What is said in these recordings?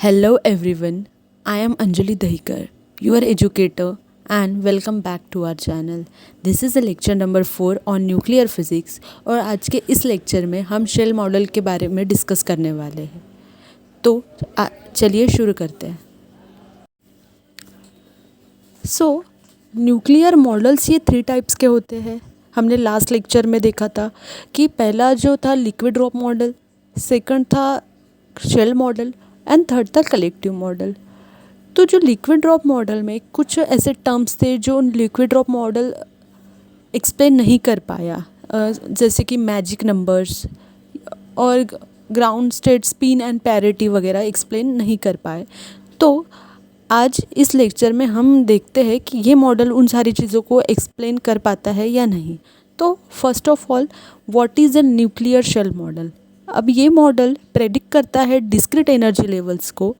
Hello everyone, I am Anjali Dahikar, your educator, and welcome back to our channel. This is the lecture number 4 on nuclear physics और आज के इस lecture में हम shell model के बारे में डिस्कस करने वाले हैं। तो चलिए शुरू करते हैं। न्यूक्लियर मॉडल्स ये 3 टाइप्स के होते हैं। हमने लास्ट लेक्चर में देखा था कि पहला जो था लिक्विड ड्रॉप मॉडल, सेकंड था शेल मॉडल एंड थर्ड था कलेक्टिव मॉडल। तो जो लिक्विड ड्रॉप मॉडल में कुछ ऐसे टर्म्स थे जो लिक्विड ड्रॉप मॉडल एक्सप्लेन नहीं कर पाया, जैसे कि मैजिक नंबर्स और ground state spin and parity वगैरह एक्सप्लेन नहीं कर पाए। तो आज इस लेक्चर में हम देखते हैं कि ये मॉडल उन सारी चीज़ों को एक्सप्लेन कर पाता है या नहीं। तो first of all, what is a nuclear shell model. अब ये मॉडल प्रेडिक्ट करता है डिस्क्रीट एनर्जी लेवल्स को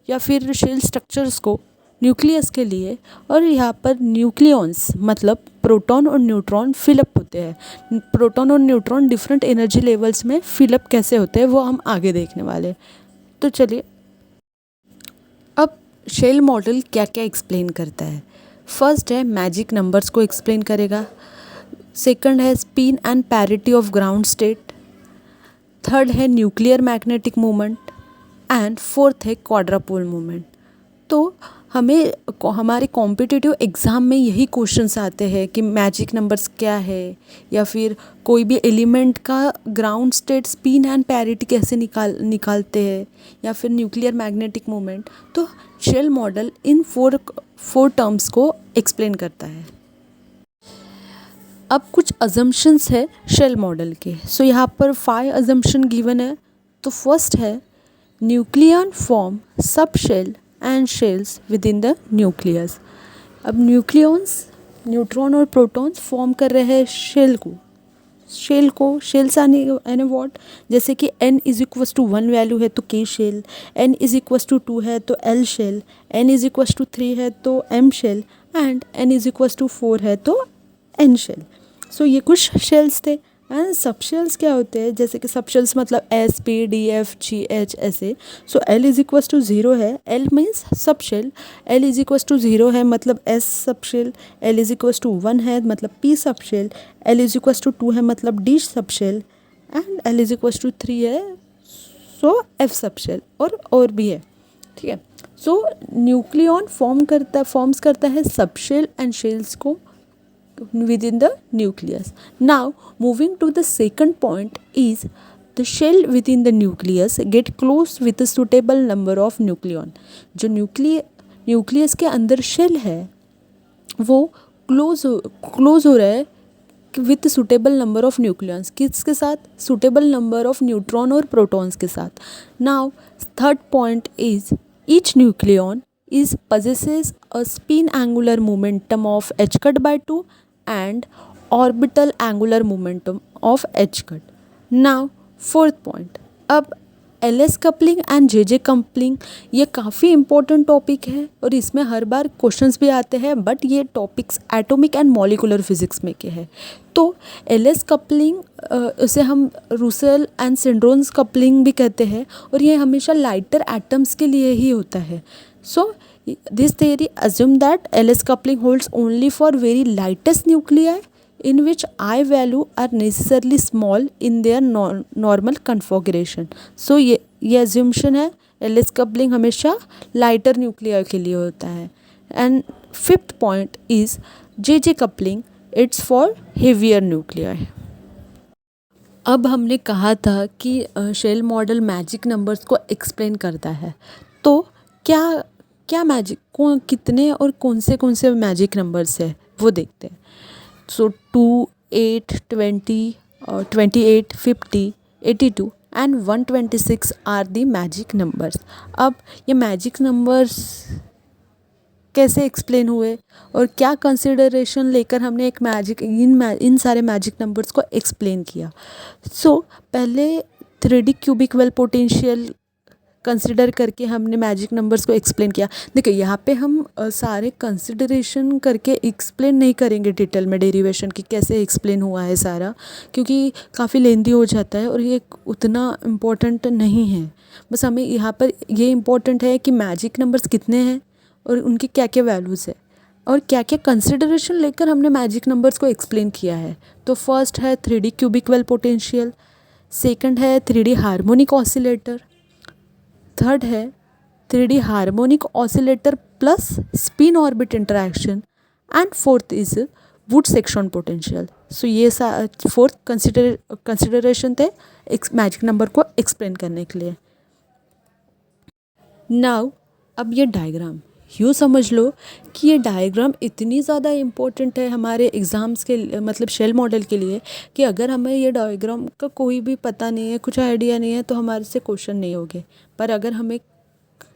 या फिर शेल स्ट्रक्चर्स को न्यूक्लियस के लिए, और यहाँ पर न्यूक्लियॉन्स मतलब प्रोटॉन और न्यूट्रॉन फिलअप होते हैं। प्रोटॉन और न्यूट्रॉन डिफरेंट एनर्जी लेवल्स में फिलअप कैसे होते हैं वो हम आगे देखने वाले। तो चलिए, अब शेल मॉडल क्या क्या एक्सप्लेन करता है। फर्स्ट है मैजिक नंबर्स को एक्सप्लेन करेगा, सेकंड है spin and parity of ground state, third है nuclear magnetic moment and fourth है क्वाड्रापोल मोमेंट। तो हमें हमारे कॉम्पिटिटिव एग्ज़ाम में यही क्वेश्चंस आते हैं कि मैजिक नंबर्स क्या है, या फिर कोई भी एलिमेंट का ground state spin and parity कैसे निकालते हैं, या फिर न्यूक्लियर मैग्नेटिक मोमेंट। तो शेल मॉडल इन फोर टर्म्स को एक्सप्लेन करता है। अब कुछ अजम्पशंस है शेल मॉडल के। यहाँ पर 5 अजम्पशन गिवन है। तो फर्स्ट है nucleon form sub shell and shells within the nucleus. अब न्यूक्लियॉन्स न्यूट्रॉन और प्रोटॉन्स फॉर्म कर रहे हैं शेल्स आने वॉट, जैसे कि n=1 वैल्यू है तो k शेल, n=2 है तो l शेल, n=3 है तो m शेल एंड n=4 है तो n शेल। ये कुछ शेल्स थे। एंड सब शेल्स क्या होते हैं, जैसे कि सब शेल्स मतलब S P D F G H ऐसे। L=0 है, L मीन्स सब शेल, L=0 है मतलब S सब शेल, L=1 है मतलब P सब शेल, L=2 है मतलब D सब शेल एंड L=3 है F सब शेल और भी है। ठीक है। न्यूक्लियॉन फॉर्म्स करता है सब शेल एंड शेल्स को within the nucleus. Now moving to the second point is the shell within the nucleus get close with a suitable number of nucleon. जो न्यूक्लियस के अंदर शेल है वो क्लोज हो रहा है with suitable number of nucleons. किसके साथ? सुटेबल नंबर ऑफ न्यूट्रॉन और प्रोटॉन्स के साथ। Now third point is each nucleon is possesses a spin angular momentum of h cut by 2 and orbital angular momentum of h cut. Now fourth point, अब LS coupling and JJ coupling ये काफ़ी important topic है और इसमें हर बार questions भी आते हैं, but ये topics atomic and molecular physics में के हैं। तो LS कपलिंग उसे हम रूसेल एंड सिंड्रोन्स कपलिंग भी कहते हैं, और ये हमेशा लाइटर एटम्स के लिए ही होता है। This theory assume that LS coupling holds only for very lightest nuclei in which I value are necessarily small in their normal configuration. ये assumption है, LS coupling हमेशा lighter nuclei के लिए होता है। And fifth point is JJ coupling, it's for heavier nuclei. अब हमने कहा था कि शेल मॉडल मैजिक नंबर्स को एक्सप्लेन करता है। तो क्या मैजिक कितने और कौन से मैजिक नंबर्स है वो देखते हैं। 2, 8, 20, 28, 50, 82 and 126 are the magic numbers. अब ये मैजिक नंबर्स कैसे एक्सप्लेन हुए और क्या कंसिडरेशन लेकर हमने इन सारे मैजिक नंबर्स को एक्सप्लेन किया। पहले 3D cubic well potential consider करके हमने मैजिक नंबर्स को एक्सप्लेन किया। देखो यहाँ पे हम सारे कंसिडरेशन करके एक्सप्लेन नहीं करेंगे डिटेल में डेरिवेशन की कैसे एक्सप्लेन हुआ है सारा, क्योंकि काफ़ी लेंदी हो जाता है और ये उतना इम्पोर्टेंट नहीं है। बस हमें यहाँ पर ये इम्पोर्टेंट है कि मैजिक नंबर्स कितने हैं और उनकी क्या क्या वैल्यूज़ है और क्या क्या कंसिडरेशन लेकर हमने मैजिक नंबर्स को एक्सप्लेन किया है। तो फर्स्ट है 3D cubic well potential, second है 3D हार्मोनिक ऑसिलेटर, थर्ड है 3D harmonic oscillator plus spin orbit interaction and fourth is Woods Saxon potential. So ये फोर्थ कंसिडरेशन थे मैजिक नंबर को एक्सप्लेन करने के लिए। नाउ अब ये डायग्राम यूँ समझ लो कि ये डायग्राम इतनी ज़्यादा इम्पोर्टेंट है हमारे एग्ज़ाम्स के मतलब शेल मॉडल के लिए कि अगर हमें ये डायग्राम का कोई भी पता नहीं है, कुछ आइडिया नहीं है, तो हमारे से क्वेश्चन नहीं होंगे। पर अगर हमें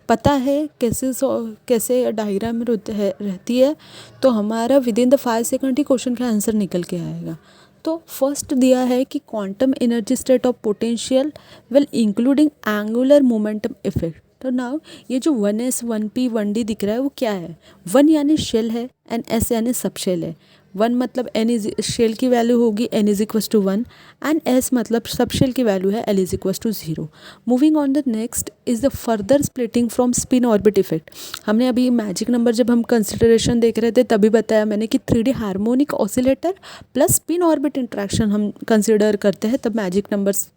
पता है कैसे डायग्राम रहती है तो हमारा with in the 5 second he question का आंसर निकल के आएगा। तो फर्स्ट दिया है कि quantum energy state of potential will including angular momentum effect. तो नाउ ये जो 1s 1p 1d दिख रहा है वो क्या है? 1 यानी शेल है एंड s यानी सब शेल है। 1 मतलब n इज शेल की वैल्यू होगी n is equals to 1 and s मतलब सब शेल की वैल्यू है l is equals to 0। Moving on the next is the further splitting from spin orbit effect. हमने अभी मैजिक नंबर जब हम consideration देख रहे थे तभी बताया मैंने कि 3D harmonic oscillator plus spin orbit interaction हम कंसिडर करते हैं तब मैजिक नंबर्स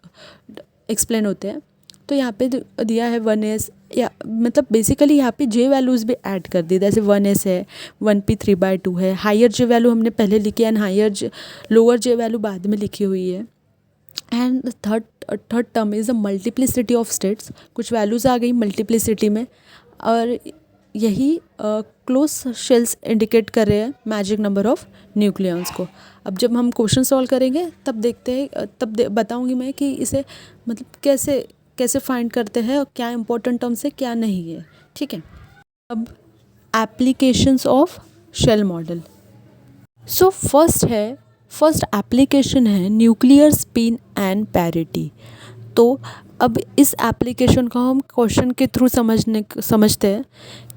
एक्सप्लेन होते हैं। तो यहाँ पे दिया है 1s या मतलब बेसिकली यहाँ पे जे वैल्यूज़ भी ऐड कर दी, जैसे 1s है, 1p 3/2 है। हायर जे वैल्यू हमने पहले लिखी है एंड लोअर जे वैल्यू बाद में लिखी हुई है। And third term is the multiplicity of states. कुछ वैल्यूज़ आ गई मल्टीप्लिसिटी में और यही क्लोज शेल्स इंडिकेट कर रहे हैं मैजिक नंबर ऑफ न्यूक्लियॉन्स को। अब जब हम क्वेश्चन सॉल्व करेंगे तब देखते हैं बताऊँगी मैं कि इसे मतलब कैसे फाइंड करते हैं और क्या इंपॉर्टेंट टर्म्स है क्या नहीं है। ठीक है, अब applications of shell model. So first application है न्यूक्लियर स्पिन एंड पैरिटी। तो अब इस एप्लीकेशन को हम क्वेश्चन के थ्रू समझते हैं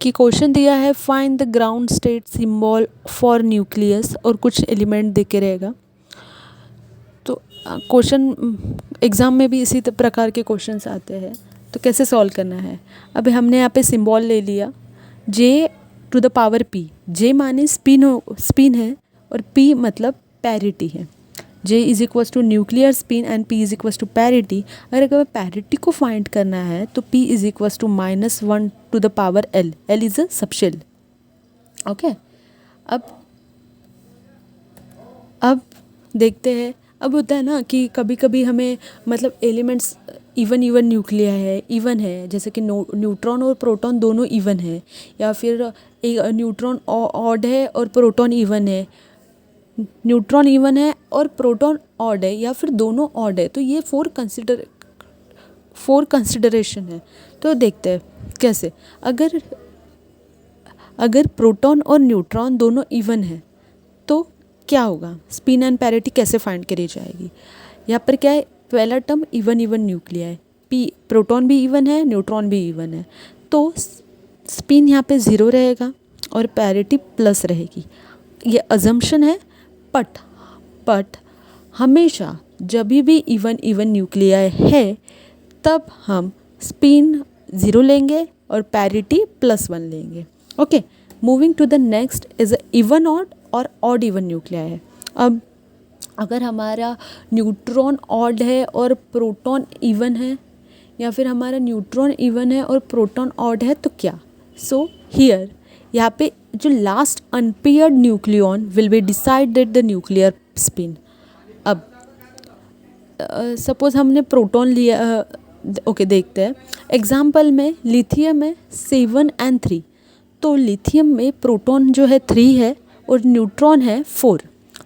कि क्वेश्चन दिया है find the ground state symbol for nucleus और कुछ एलिमेंट दे के रहेगा। तो क्वेश्चन एग्ज़ाम में भी इसी प्रकार के क्वेश्चंस आते हैं। तो कैसे सॉल्व करना है? अभी हमने यहाँ पे सिंबल ले लिया J to the power P। J माने स्पिन है और P मतलब पैरिटी है। J is equals to nuclear spin and P is equals to parity. अगर पैरिटी को फाइंड करना है तो P is equals to -1 to the power L। L is a subshell. Okay, अब देखते हैं। अब होता है ना कि कभी कभी हमें मतलब एलिमेंट्स इवन न्यूक्लिया है जैसे कि न्यूट्रॉन और प्रोटॉन दोनों इवन है, या फिर एक न्यूट्रॉन ऑड है और प्रोटॉन इवन है, न्यूट्रॉन इवन है और प्रोटॉन ऑड है, या फिर दोनों ऑड है। तो ये फोर कंसिडरेशन है। तो देखते हैं कैसे। अगर प्रोटॉन और न्यूट्रॉन दोनों इवन है तो क्या होगा? स्पिन एंड पैरिटी कैसे फाइंड करी जाएगी? यहाँ पर क्या है, पहला टर्म इवन न्यूक्लिया है, प्रोटॉन भी इवन है, न्यूट्रॉन भी इवन है, तो स्पिन यहाँ पे 0 रहेगा और पैरिटी प्लस रहेगी। ये अजम्पशन है, बट हमेशा जब भी इवन न्यूक्लिया है तब हम स्पिन 0 लेंगे और पैरिटी +1 लेंगे। Okay, moving to the next is even odd और ऑड इवन न्यूक्लिया है। अब अगर हमारा न्यूट्रॉन ऑड है और प्रोटॉन इवन है, या फिर हमारा न्यूट्रॉन इवन है और प्रोटॉन ऑड है तो क्या? सो हियर यहाँ पे जो last unpaired nucleon will be decided the nuclear spin. अब सपोज हमने प्रोटॉन लिया, ओके देखते हैं। एग्जाम्पल में लिथियम है 7 और 3। तो लिथियम में प्रोटॉन जो है 3 है और न्यूट्रॉन है 4।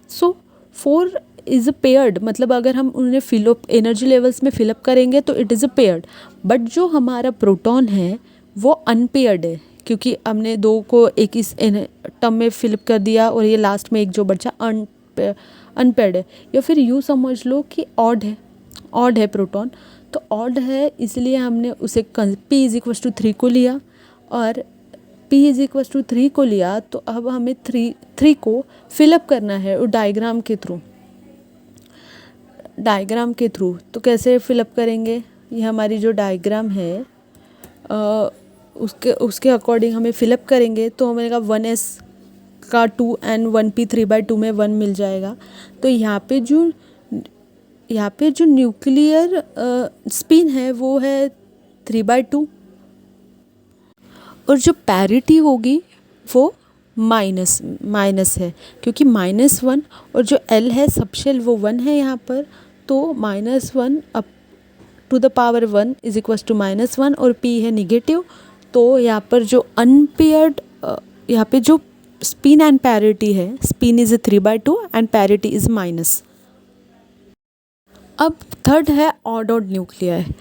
सो 4 इज़ अ पेयर्ड, मतलब अगर हम उन्हें फिलअप एनर्जी लेवल्स में फिलअप करेंगे तो it is a paired. But जो हमारा प्रोटॉन है वो अनपेयर्ड है, क्योंकि हमने 2 को एक इस टर्म में फिलअप कर दिया और ये लास्ट में एक जो बचा अनपेयर्ड है। या फिर यूँ समझ लो कि ऑड है प्रोटॉन। तो ऑड है इसलिए हमने उसे p इज इक्वस टू 3 को लिया, और p इज इक्वस टू 3 को लिया तो अब हमें 3 को फिलअप करना है वो डायग्राम के थ्रू। तो कैसे फिलअप करेंगे, ये हमारी जो डायग्राम है उसके अकॉर्डिंग हमें फिलअप करेंगे। तो हमें 1s का 2 एंड 1p 3/2 में 1 मिल जाएगा। तो यहाँ पे जो न्यूक्लियर स्पिन है वो है 3/2, और जो पैरिटी होगी वो माइनस है, क्योंकि -1 और जो L है सबशेल वो 1 है यहाँ पर, तो -1 up to the power 1 is equals to -1, और p है निगेटिव। तो यहाँ पर जो अनपेयर्ड यहाँ पे जो स्पिन एंड पैरिटी है, spin is 3/2 and parity is minus. अब थर्ड है ऑड न्यूक्लियर।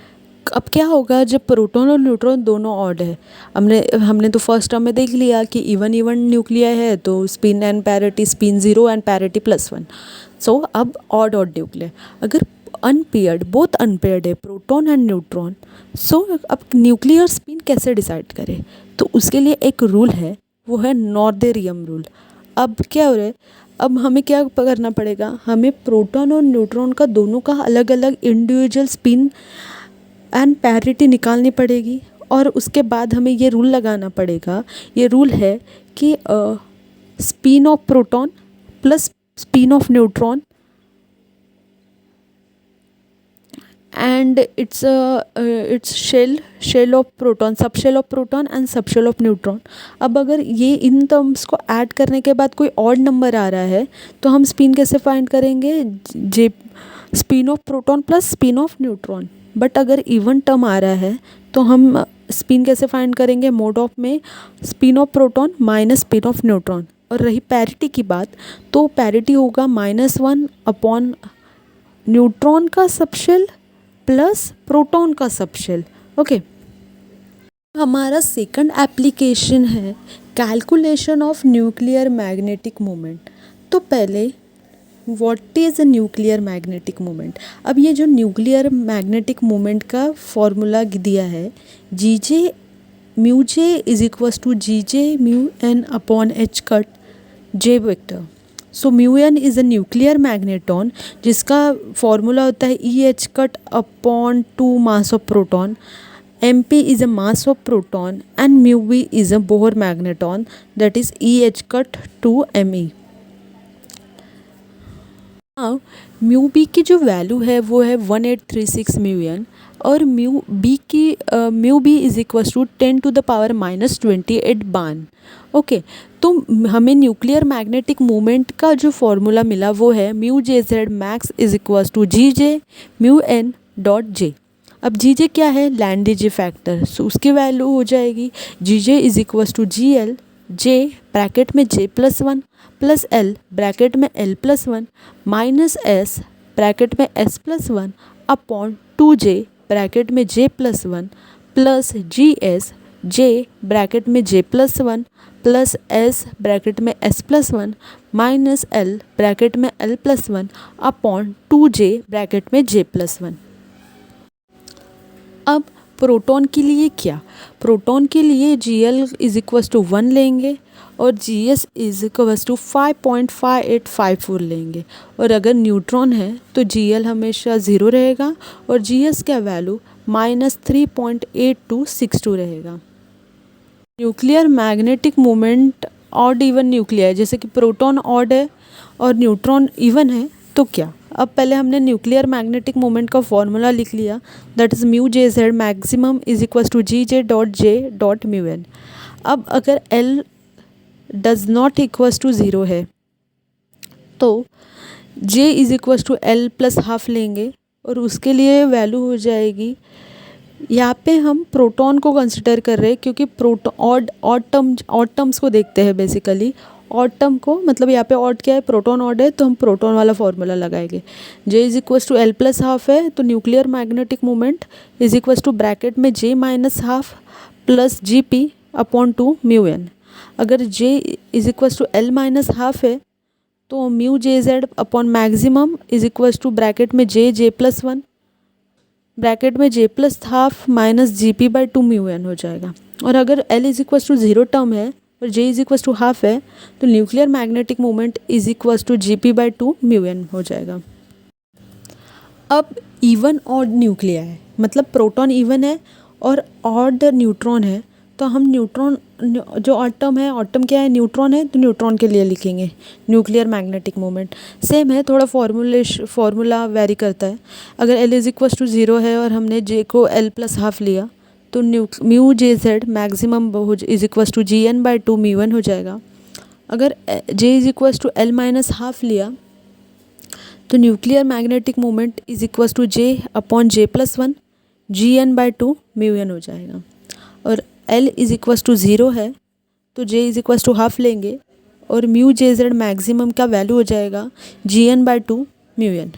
अब क्या होगा जब प्रोटॉन और न्यूट्रॉन दोनों ऑड है। हमने तो फर्स्ट टर्म में देख लिया कि इवन न्यूक्लियर है तो spin and parity, spin 0 and parity +1। सो अब ऑड न्यूक्लियर, अगर अनपेयर्ड, बोथ अनपेयर्ड है प्रोटॉन एंड न्यूट्रॉन, सो अब न्यूक्लियर स्पिन कैसे डिसाइड करें, तो उसके लिए एक रूल है, वो है नॉर्देरियम रूल। अब क्या हो रहा है, अब हमें क्या करना पड़ेगा, हमें प्रोटॉन और न्यूट्रॉन का दोनों का अलग अलग इंडिविजुअल स्पिन एंड पैरिटी निकालनी पड़ेगी, और उसके बाद हमें ये रूल लगाना पड़ेगा। ये रूल है कि spin of proton plus spin of neutron and its shell of proton, subshell of proton and subshell of neutron. अब अगर ये इन टर्म्स को ऐड करने के बाद कोई ऑड नंबर आ रहा है तो हम स्पिन कैसे फाइंड करेंगे, J spin of proton plus spin of neutron. But अगर इवन टर्म आ रहा है तो हम स्पिन कैसे फाइंड करेंगे, मोड ऑफ में spin of proton minus spin of neutron. और रही पैरिटी की बात, तो पैरिटी होगा -1 अपॉन न्यूट्रॉन का सबशेल प्लस प्रोटॉन का सबशेल। ओके, हमारा सेकंड एप्लीकेशन है calculation of nuclear magnetic moment. तो पहले what is a nuclear magnetic moment. अब ये जो न्यूक्लियर मैग्नेटिक मोमेंट का फॉर्मूला दिया है, G mu J is equals to G mu N upon H cut J vector. So mu N is a nuclear magneton जिसका formula होता है E H cut upon 2 mass of proton, M P is a mass of proton and mu B is a Bohr magneton, that is E H cut 2 M E. हाँ, mu B की जो value है वो है 1836 mu N, और mu B is equals to 10⁻⁻28 barn. Okay, तो हमें nuclear magnetic moment का जो फॉर्मूला मिला वो है mu J Z max is equals to G J mu N dot J. अब जी जे क्या है, लैंडेजे फैक्टर, सो उसकी वैल्यू हो जाएगी G J is equals to G L, J bracket में j+1 प्लस एल ब्रैकेट में l+1 माइनस एस ब्रैकेट में s+1 upon 2j bracket में j+1 प्लस जी एस, जे ब्रैकेट में j+1 प्लस एस ब्रैकेट में s+1 minus L bracket में l+1 upon 2j bracket में j+1। अब proton के लिए क्या, प्रोटॉन के लिए GL इज इक्वस टू 1 लेंगे और GS इज इक्वस टू 5.5854 लेंगे, और अगर न्यूट्रॉन है तो GL हमेशा 0 रहेगा और GS का वैल्यू -3.8262 रहेगा। Nuclear magnetic moment odd even nuclear, जैसे कि प्रोटॉन ऑड है और न्यूट्रॉन इवन है, तो क्या, अब पहले हमने न्यूक्लियर मैग्नेटिक मोमेंट का फॉर्मूला लिख लिया, that is mu J Z maximum is equals to G J dot mu N. अब अगर L does not equals to 0 है तो J is equals to L plus half लेंगे, और उसके लिए वैल्यू हो जाएगी, यहाँ पे हम प्रोटॉन को कंसिडर कर रहे हैं क्योंकि ऑड टर्म्स को देखते हैं बेसिकली। ऑड टर्म को मतलब यहाँ पे ऑड क्या है, प्रोटॉन ऑड है तो हम प्रोटॉन वाला फॉर्मूला लगाएंगे। J is equals to L plus half है तो nuclear magnetic moment is equals to bracket में J minus half plus G P upon 2 mu N. अगर J is equals to L minus half है तो mu J Z upon maximum is equals to bracket में J plus 1 bracket में J plus half minus GP by 2 mu N हो जाएगा। और अगर L is equals to 0 term है और J is equals to half है तो nuclear magnetic moment is equals to GP by 2 mu N हो जाएगा। अब इवन ऑड न्यूक्लिया है, मतलब प्रोटॉन इवन है और ऑड न्यूट्रॉन है, तो हम न्यूट्रॉन जो ऑड टर्म है, ऑड टर्म क्या है, न्यूट्रॉन है, तो न्यूट्रॉन के लिए लिखेंगे न्यूक्लियर मैग्नेटिक मोमेंट। सेम है, थोड़ा फॉर्मूला वेरी करता है। अगर L इज इक्वस टू 0 है और हमने J को L प्लस हाफ लिया तो mu J Z maximum is equals to GN by 2 mu N हो जाएगा। अगर J is equals to L minus half लिया तो nuclear magnetic moment is equals to J upon J plus 1 GN by 2 mu N हो जाएगा। और L is equals to 0 है तो J is equals to half लेंगे और म्यू जे जेड मैक्सिमम का वैल्यू हो जाएगा GN बाई 2 म्यू एन।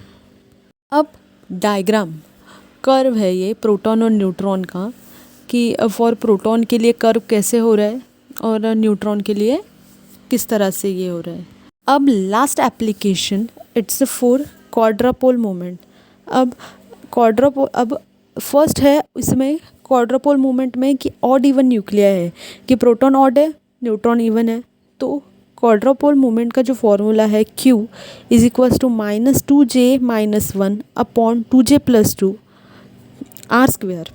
अब डायग्राम कर्व है ये प्रोटॉन और न्यूट्रॉन का, कि फॉर प्रोटॉन के लिए कर्व कैसे हो रहा है और न्यूट्रॉन के लिए किस तरह से ये हो रहा है। अब last application it's for quadrupole moment. अब फर्स्ट है इसमें क्वाड्रापोल मोमेंट में कि ऑड इवन न्यूक्लिया है, कि प्रोटॉन ऑड है न्यूट्रॉन इवन है, तो क्वाड्रापोल मोमेंट का जो फॉर्मूला है Q is equals to -2J - 1 upon 2J plus 2 R square.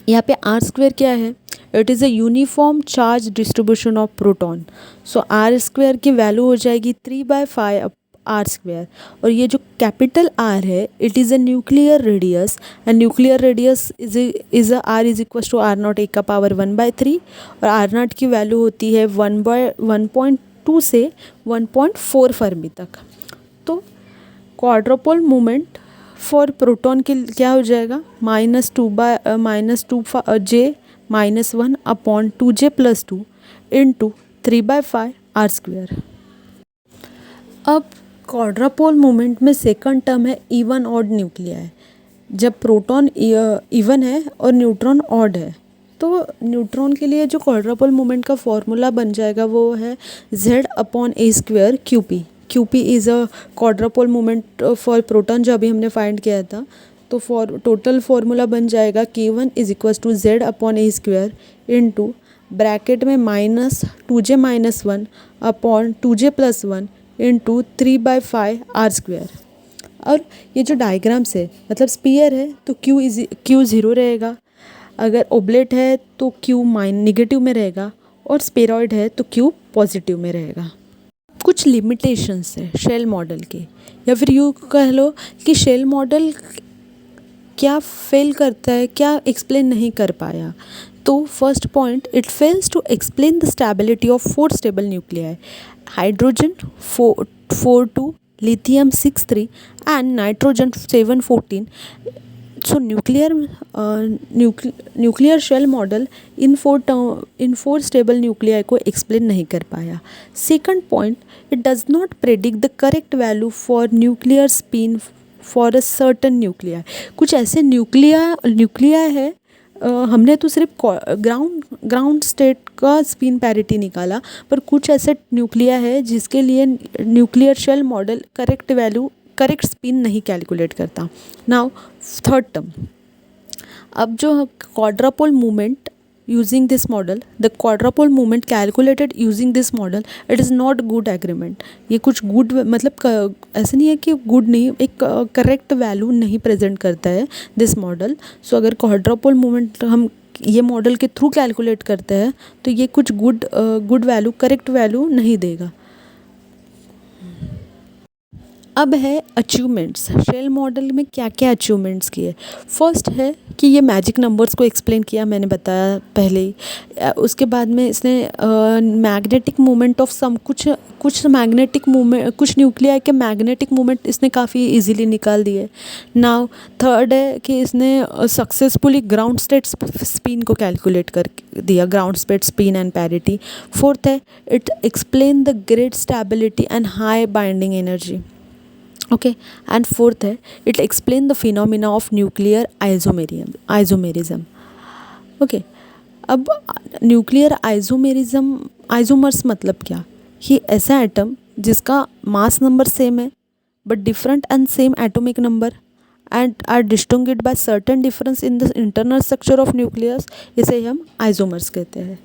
यहाँ पे आर स्क्वेयर क्या है, it is a uniform charge distribution of proton. So R square की वैल्यू हो जाएगी 3/5 आर स्क्वेयर। और ये जो कैपिटल आर है it is a nuclear radius, and nuclear radius is are is equal to R naught एक का power 1/3, और आर नॉट की वैल्यू होती है 1.2 से 1.4 फर्मी तक। तो क्वाड्रुपल मोमेंट फॉर प्रोटॉन के क्या हो जाएगा, -2J - 1 upon 2J plus 2 into 3/5 R square. अब क्वाड्रापोल मोमेंट में सेकंड टर्म है इवन ऑड न्यूक्लिया है। जब प्रोटॉन इवन है और न्यूट्रॉन ऑड है तो न्यूट्रॉन के लिए जो क्वाड्रापोल मोमेंट का फॉर्मूला बन जाएगा वो है Z/A² QP। QP is a quadrupole moment for proton जो अभी हमने फाइंड किया था। तो टोटल फार्मूला बन जाएगा K1 is equal to Z/A² into bracket में -2J - 1 upon 2J plus 1 into 3/5 R square. और ये जो डायग्राम्स है, मतलब स्पीयर है तो Q 0 रहेगा, अगर ओब्लेट है तो Q नेगेटिव में रहेगा, और स्पेरॉइड है तो Q पॉजिटिव में रहेगा। कुछ लिमिटेशंस है शेल मॉडल के, या फिर यूँ कह लो कि शेल मॉडल क्या फेल करता है, क्या एक्सप्लेन नहीं कर पाया। तो first point, it fails to explain the stability of 4 stable nuclei, hydrogen 4 2, lithium 6 3 and nitrogen 7 14. So nuclear shell model in 4 stable nuclei को explain नहीं कर पाया। Second point, it does not predict the correct value for nuclear spin for a certain nuclei. कुछ ऐसे nuclei है, हमने तो सिर्फ ग्राउंड स्टेट का स्पिन पैरिटी निकाला, पर कुछ ऐसे न्यूक्लिया है जिसके लिए nuclear shell model correct spin नहीं कैलकुलेट करता। नाउ थर्ड टर्म, अब जो quadrupole movement using this model, the quadrupole movement calculated using this model, it is not good agreement. ये कुछ गुड, मतलब ऐसा नहीं है कि गुड नहीं, एक करेक्ट वैल्यू नहीं प्रेजेंट करता है दिस मॉडल। सो अगर क्वाड्रापोल मूवमेंट हम ये मॉडल के थ्रू कैलकुलेट करते हैं तो ये कुछ गुड वैल्यू, करेक्ट वैल्यू नहीं देगा। अब है अचीवमेंट्स, शेल मॉडल में क्या क्या अचीवमेंट्स किए। फर्स्ट है कि ये मैजिक नंबर्स को एक्सप्लेन किया, मैंने बताया पहले ही। उसके बाद में इसने मैग्नेटिक मूवमेंट ऑफ सम कुछ मैग्नेटिक मूवमेंट, कुछ न्यूक्लियाई के मैग्नेटिक मूवमेंट इसने काफ़ी इजीली निकाल दिए। नाउ थर्ड है कि इसने सक्सेसफुली ग्राउंड स्टेट स्पिन को कैलकुलेट कर दिया, ground state spin and parity. Fourth है, it explain the great stability and high binding energy. Okay, and fourth है, it explain the phenomena of nuclear isomerism. Okay, अब nuclear isomers मतलब क्या, कि ऐसा एटम जिसका मास नंबर सेम है but different and same atomic number, and are distinguished by certain difference in the internal structure of nucleus, इसे हम isomers कहते हैं।